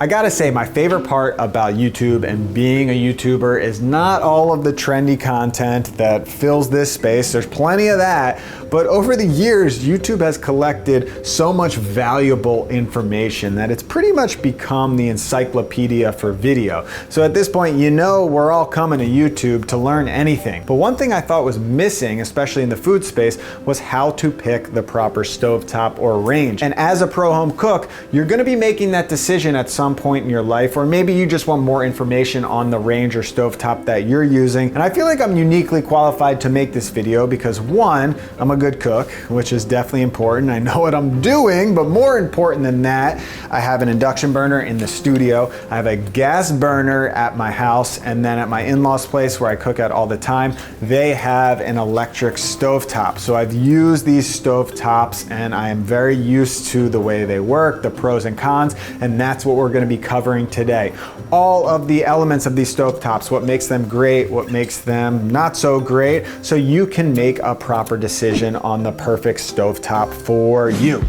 I gotta say, my favorite part about YouTube and being a YouTuber is not all of the trendy content that fills this space. There's plenty of that, but over the years, YouTube has collected so much valuable information that it's pretty much become the encyclopedia for video. So at this point, you know we're all coming to YouTube to learn anything. But one thing I thought was missing, especially in the food space, was how to pick the proper stovetop or range. And as a pro home cook, you're gonna be making that decision at some point in your life, or maybe you just want more information on the range or stovetop that you're using. And I feel like I'm uniquely qualified to make this video because one, I'm a good cook, which is definitely important. I know what I'm doing, but more important than that, I have an induction burner in the studio. I have a gas burner at my house, and then at my in-laws place where I cook at all the time, they have an electric stovetop. So I've used these stovetops and I am very used to the way they work, the pros and cons, and that's what we're going to be covering today. All of the elements of these stovetops, what makes them great, what makes them not so great, so you can make a proper decision on the perfect stovetop for you.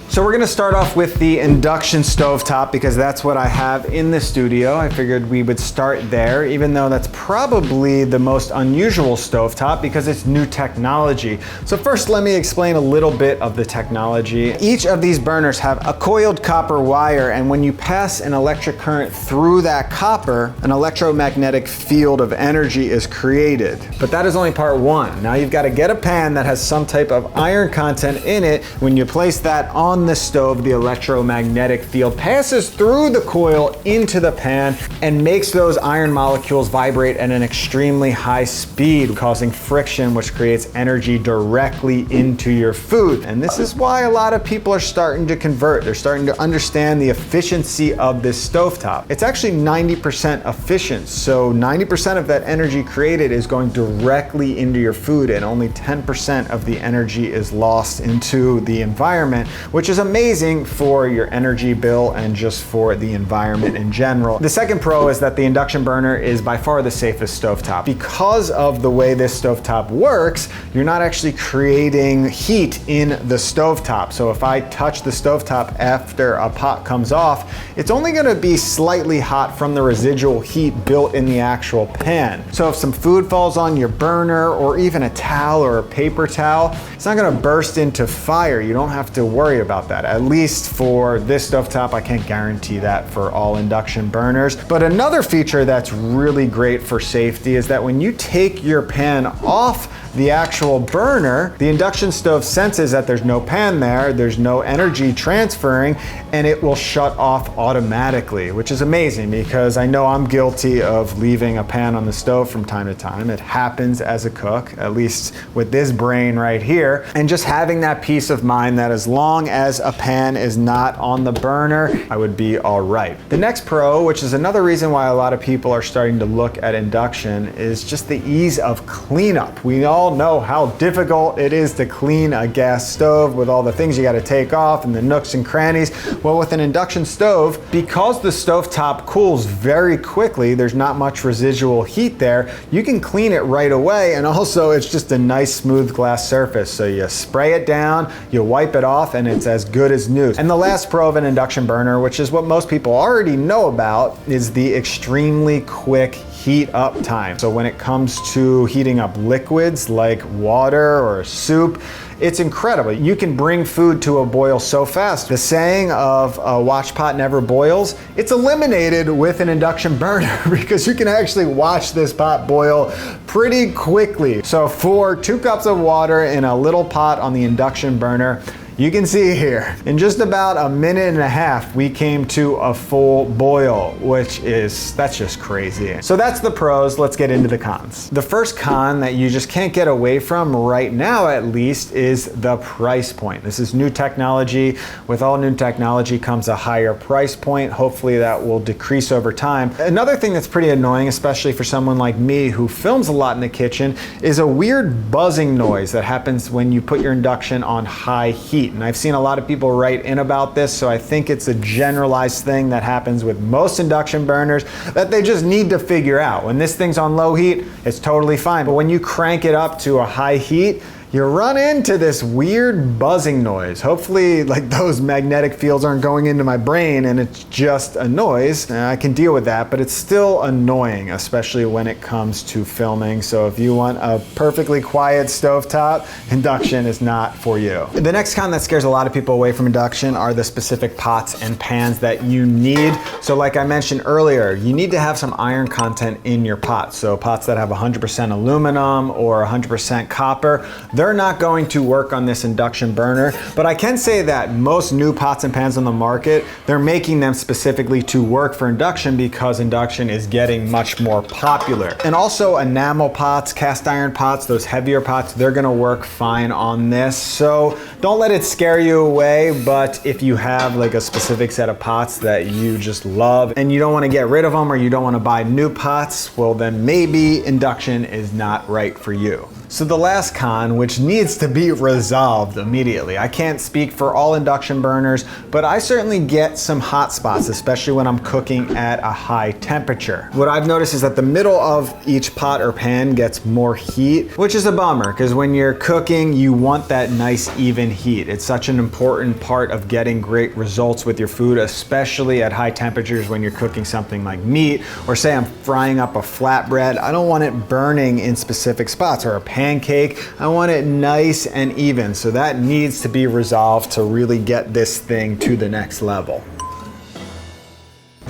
So we're gonna start off with the induction stovetop because that's what I have in the studio. I figured we would start there, even though that's probably the most unusual stovetop because it's new technology. So first, let me explain a little bit of the technology. Each of these burners have a coiled copper wire, and when you pass an electric current through that copper, an electromagnetic field of energy is created. But that is only part one. Now you've got to get a pan that has some type of iron content in it. When you place that on the stove, the electromagnetic field passes through the coil into the pan and makes those iron molecules vibrate at an extremely high speed, causing friction, which creates energy directly into your food. And this is why a lot of people are starting to convert. They're starting to understand the efficiency of this stovetop. It's actually 90% efficient. So 90% of that energy created is going directly into your food, and only 10% of the energy is lost into the environment, which is amazing for your energy bill and just for the environment in general. The second pro is that the induction burner is by far the safest stovetop. Because of the way this stovetop works, you're not actually creating heat in the stovetop. So if I touch the stovetop after a pot comes off, it's only gonna be slightly hot from the residual heat built in the actual pan. So if some food falls on your burner or even a towel or a paper towel, it's not gonna burst into fire. You don't have to worry about that. At least for this stovetop, I can't guarantee that for all induction burners. But another feature that's really great for safety is that when you take your pan off the actual burner, the induction stove senses that there's no pan there, there's no energy transferring, and it will shut off automatically, which is amazing because I know I'm guilty of leaving a pan on the stove from time to time. It happens as a cook, at least with this brain right here. And just having that peace of mind that as long as a pan is not on the burner, I would be all right. The next pro, which is another reason why a lot of people are starting to look at induction, is just the ease of cleanup. We all know how difficult it is to clean a gas stove with all the things you got to take off and the nooks and crannies. Well, with an induction stove, because the stovetop cools very quickly, there's not much residual heat there, you can clean it right away, and also it's just a nice smooth glass surface. So you spray it down, you wipe it off, and it's as good as new. And the last pro of an induction burner, which is what most people already know about, is the extremely quick heat up time. So when it comes to heating up liquids like water or soup, it's incredible. You can bring food to a boil so fast. The saying of a watch pot never boils, it's eliminated with an induction burner because you can actually watch this pot boil pretty quickly. So for 2 cups of water in a little pot on the induction burner, you can see here, in just about a minute and a half, we came to a full boil, that's just crazy. So that's the pros, let's get into the cons. The first con that you just can't get away from right now at least is the price point. This is new technology. With all new technology comes a higher price point. Hopefully that will decrease over time. Another thing that's pretty annoying, especially for someone like me who films a lot in the kitchen, is a weird buzzing noise that happens when you put your induction on high heat. And I've seen a lot of people write in about this, so I think it's a generalized thing that happens with most induction burners that they just need to figure out. When this thing's on low heat, it's totally fine. But when you crank it up to a high heat, you run into this weird buzzing noise. Hopefully, like, those magnetic fields aren't going into my brain and it's just a noise. I can deal with that, but it's still annoying, especially when it comes to filming. So if you want a perfectly quiet stovetop, induction is not for you. The next con that scares a lot of people away from induction are the specific pots and pans that you need. So like I mentioned earlier, you need to have some iron content in your pots. So pots that have 100% aluminum or 100% copper, they're not going to work on this induction burner. But I can say that most new pots and pans on the market, they're making them specifically to work for induction because induction is getting much more popular. And also enamel pots, cast iron pots, those heavier pots, they're gonna work fine on this. So don't let it scare you away, but if you have like a specific set of pots that you just love and you don't want to get rid of them or you don't want to buy new pots, well then maybe induction is not right for you. So the last con, which needs to be resolved immediately. I can't speak for all induction burners, but I certainly get some hot spots, especially when I'm cooking at a high temperature. What I've noticed is that the middle of each pot or pan gets more heat, which is a bummer because when you're cooking, you want that nice even heat. It's such an important part of getting great results with your food, especially at high temperatures when you're cooking something like meat, or say I'm frying up a flatbread. I don't want it burning in specific spots, or a pancake. I want it nice and even. So that needs to be resolved to really get this thing to the next level.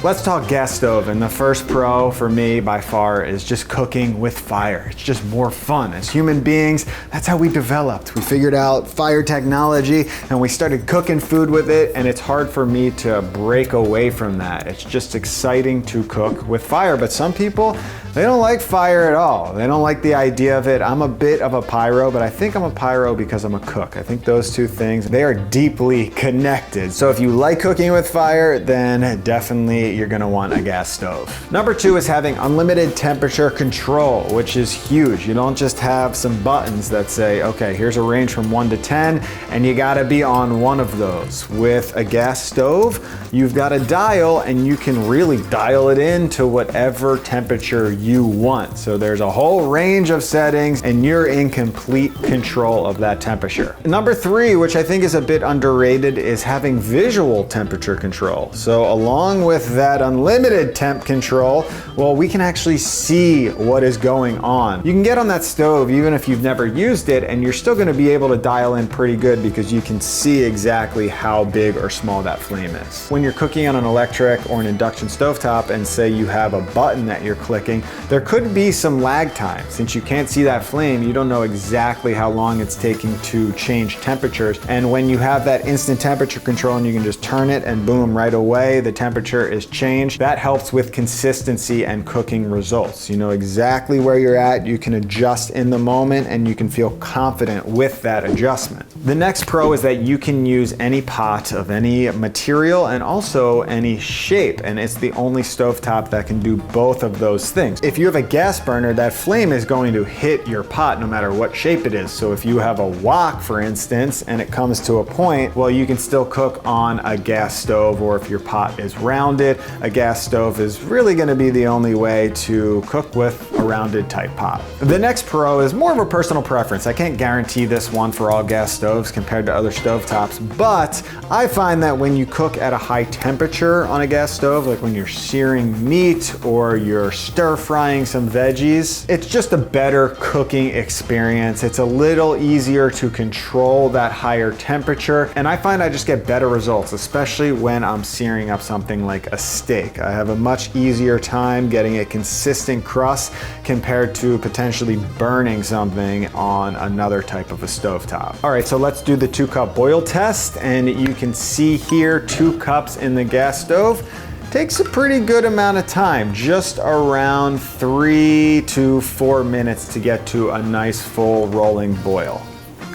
Let's talk gas stove, and the first pro for me by far is just cooking with fire. It's just more fun. As human beings, that's how we developed. We figured out fire technology and we started cooking food with it, and it's hard for me to break away from that. It's just exciting to cook with fire, but some people, they don't like fire at all. They don't like the idea of it. I'm a bit of a pyro, but I think I'm a pyro because I'm a cook. I think those two things, they are deeply connected. So if you like cooking with fire, then definitely you're gonna want a gas stove. Number two is having unlimited temperature control, which is huge. You don't just have some buttons that say, okay, here's a range from 1 to 10, and you gotta be on one of those. With a gas stove, you've got a dial, and you can really dial it in to whatever temperature you want. So there's a whole range of settings, and you're in complete control of that temperature. Number three, which I think is a bit underrated, is having visual temperature control. So along with that unlimited temp control, well, we can actually see what is going on. You can get on that stove even if you've never used it, and you're still gonna be able to dial in pretty good because you can see exactly how big or small that flame is. When you're cooking on an electric or an induction stovetop and say you have a button that you're clicking, there could be some lag time. Since you can't see that flame, you don't know exactly how long it's taking to change temperatures. And when you have that instant temperature control and you can just turn it and boom, right away, the temperature is changed. That helps with consistency and cooking results. You know exactly where you're at, you can adjust in the moment, and you can feel confident with that adjustment. The next pro is that you can use any pot of any material and also any shape, and it's the only stovetop that can do both of those things. If you have a gas burner, that flame is going to hit your pot no matter what shape it is. So if you have a wok, for instance, and it comes to a point, well, you can still cook on a gas stove, or if your pot is rounded, a gas stove is really gonna be the only way to cook with a rounded type pot. The next pro is more of a personal preference. I can't guarantee this one for all gas stoves compared to other stovetops, but I find that when you cook at a high temperature on a gas stove, like when you're searing meat or you're stir frying some veggies, it's just a better cooking experience. It's a little easier to control that higher temperature, and I find I just get better results, especially when I'm searing up something like a steak. I have a much easier time getting a consistent crust compared to potentially burning something on another type of a stovetop. All right, so let's do the 2-cup boil test, and you can see here 2 cups in the gas stove. Takes a pretty good amount of time, just around 3 to 4 minutes to get to a nice full rolling boil.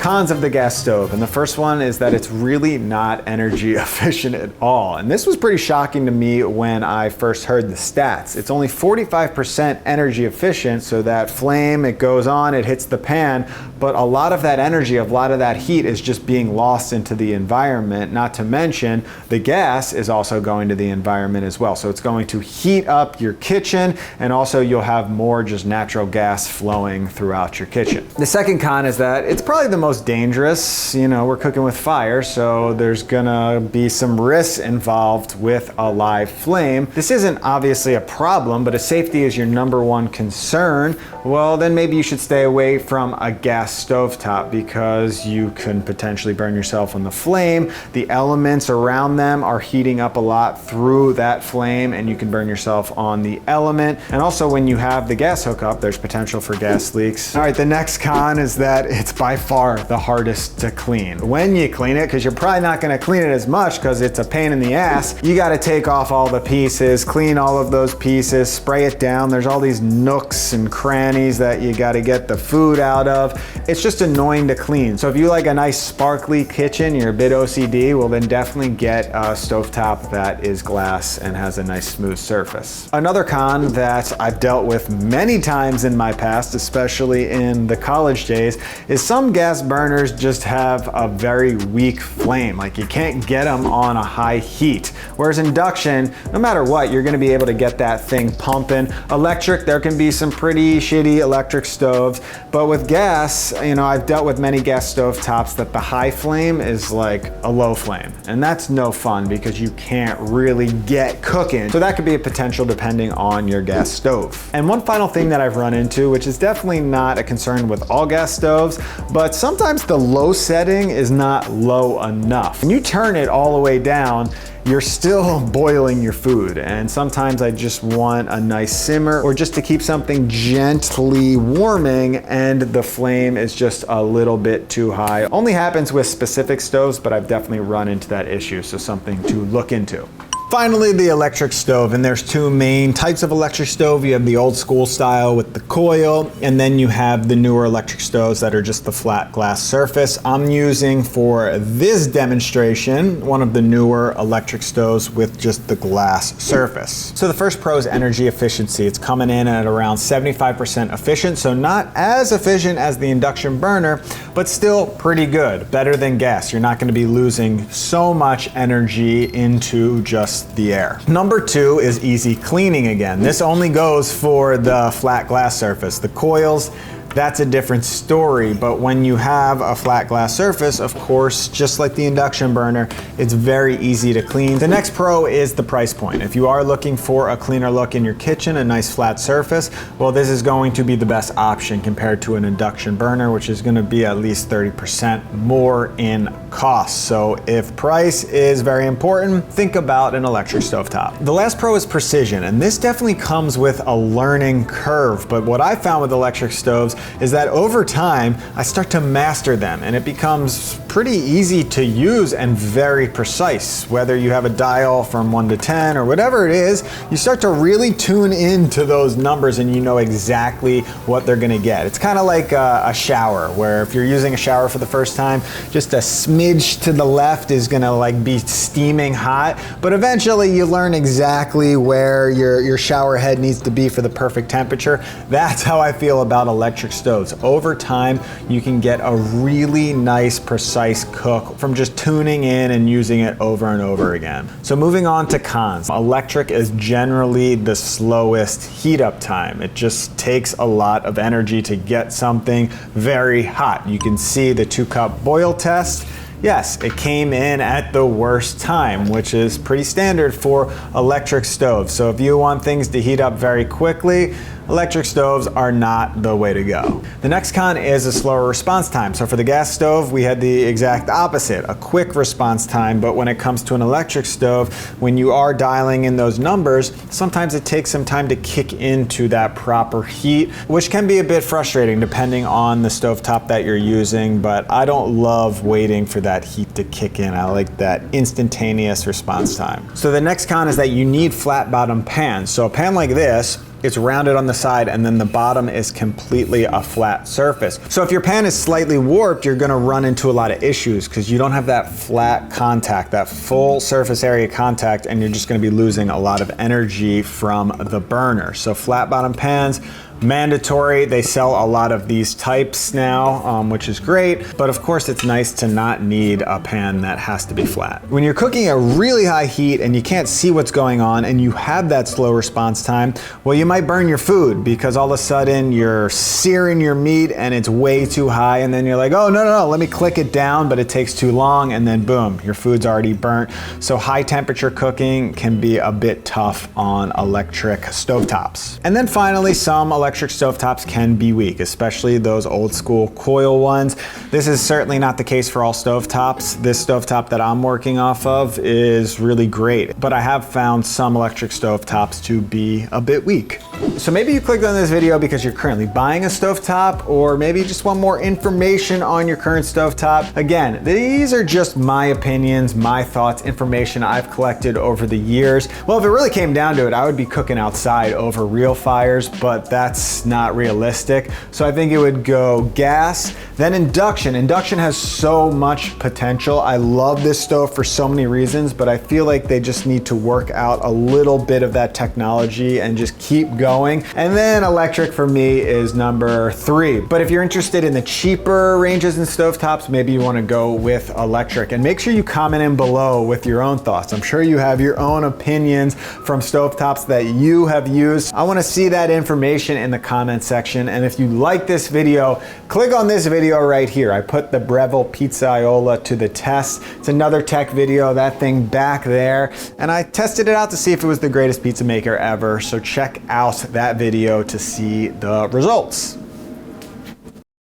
Cons of the gas stove, and the first one is that it's really not energy efficient at all. And this was pretty shocking to me when I first heard the stats. It's only 45% energy efficient, so that flame, it goes on, it hits the pan, but a lot of that energy, a lot of that heat is just being lost into the environment, not to mention the gas is also going to the environment as well. So it's going to heat up your kitchen, and also you'll have more just natural gas flowing throughout your kitchen. The second con is that it's probably the most dangerous. You know, we're cooking with fire, so there's gonna be some risks involved with a live flame. This isn't obviously a problem, but if safety is your number one concern, well, then maybe you should stay away from a gas stovetop because you can potentially burn yourself on the flame. The elements around them are heating up a lot through that flame, and you can burn yourself on the element. And also, when you have the gas hookup, there's potential for gas leaks. All right, the next con is that it's by far the hardest to clean. When you clean it, because you're probably not gonna clean it as much because it's a pain in the ass, you gotta take off all the pieces, clean all of those pieces, spray it down. There's all these nooks and crannies that you gotta get the food out of. It's just annoying to clean. So if you like a nice sparkly kitchen, you're a bit OCD, well then definitely get a stovetop that is glass and has a nice smooth surface. Another con that I've dealt with many times in my past, especially in the college days, is some gas burners just have a very weak flame. Like you can't get them on a high heat. Whereas induction, no matter what, you're gonna be able to get that thing pumping. Electric, there can be some pretty shitty electric stoves, but with gas, you know, I've dealt with many gas stove tops that the high flame is like a low flame. And that's no fun because you can't really get cooking. So that could be a potential depending on your gas stove. And one final thing that I've run into, which is definitely not a concern with all gas stoves, but sometimes the low setting is not low enough. When you turn it all the way down, you're still boiling your food. And sometimes I just want a nice simmer or just to keep something gently warming and the flame is just a little bit too high. Only happens with specific stoves, but I've definitely run into that issue, so something to look into. Finally, the electric stove, and there's two main types of electric stove. You have the old school style with the coil, and then you have the newer electric stoves that are just the flat glass surface. I'm using for this demonstration one of the newer electric stoves with just the glass surface. So the first pro is energy efficiency. It's coming in at around 75% efficient, so not as efficient as the induction burner, but still pretty good, better than gas. You're not gonna be losing so much energy into just the air. Number two is easy cleaning again. This only goes for the flat glass surface. The coils, that's a different story, but when you have a flat glass surface, of course, just like the induction burner, it's very easy to clean. The next pro is the price point. If you are looking for a cleaner look in your kitchen, a nice flat surface, well, this is going to be the best option compared to an induction burner, which is gonna be at least 30% more in cost. So if price is very important, think about an electric stovetop. The last pro is precision, and this definitely comes with a learning curve, but what I found with electric stoves is that over time, I start to master them and it becomes pretty easy to use and very precise. Whether you have a dial from 1 to 10 or whatever it is, you start to really tune into those numbers and you know exactly what they're gonna get. It's kind of like a shower, where if you're using a shower for the first time, just a smidge to the left is gonna like be steaming hot, but eventually you learn exactly where your shower head needs to be for the perfect temperature. That's how I feel about electric stoves. Over time, you can get a really nice, precise cook from just tuning in and using it over and over again. So moving on to cons. Electric is generally the slowest heat up time. It just takes a lot of energy to get something very hot. You can see the 2-cup boil test. Yes, it came in at the worst time, which is pretty standard for electric stoves. So if you want things to heat up very quickly, electric stoves are not the way to go. The next con is a slower response time. So for the gas stove, we had the exact opposite, a quick response time, but when it comes to an electric stove, when you are dialing in those numbers, sometimes it takes some time to kick into that proper heat, which can be a bit frustrating depending on the stovetop that you're using, but I don't love waiting for that heat to kick in. I like that instantaneous response time. So the next con is that you need flat bottom pans. So a pan like this, it's rounded on the side, and then the bottom is completely a flat surface. So if your pan is slightly warped, you're gonna run into a lot of issues because you don't have that flat contact, that full surface area contact, and you're just gonna be losing a lot of energy from the burner. So flat bottom pans, mandatory. They sell a lot of these types now, which is great, but of course it's nice to not need a pan that has to be flat. When you're cooking at really high heat and you can't see what's going on and you have that slow response time, well, you might burn your food because all of a sudden you're searing your meat and it's way too high, and then you're like, oh, no, let me click it down, but it takes too long, and then boom, your food's already burnt. So high temperature cooking can be a bit tough on electric stovetops. And then finally, some electric stovetops can be weak, especially those old school coil ones. This is certainly not the case for all stovetops. This stovetop that I'm working off of is really great, but I have found some electric stovetops to be a bit weak. So maybe you clicked on this video because you're currently buying a stovetop, or maybe you just want more information on your current stovetop. Again, these are just my opinions, my thoughts, information I've collected over the years. Well, if it really came down to it, I would be cooking outside over real fires, but that's not realistic. So I think it would go gas, then induction. Induction has so much potential. I love this stove for so many reasons, but I feel like they just need to work out a little bit of that technology and just keep going. And then electric for me is number 3. But if you're interested in the cheaper ranges in stovetops, maybe you want to go with electric. And make sure you comment in below with your own thoughts. I'm sure you have your own opinions from stovetops that you have used. I want to see that information in the comment section. And if you like this video, click on this video right here. I put the Breville Pizzaiola to the test. It's another tech video, that thing back there. And I tested it out to see if it was the greatest pizza maker ever. So check out that video to see the results.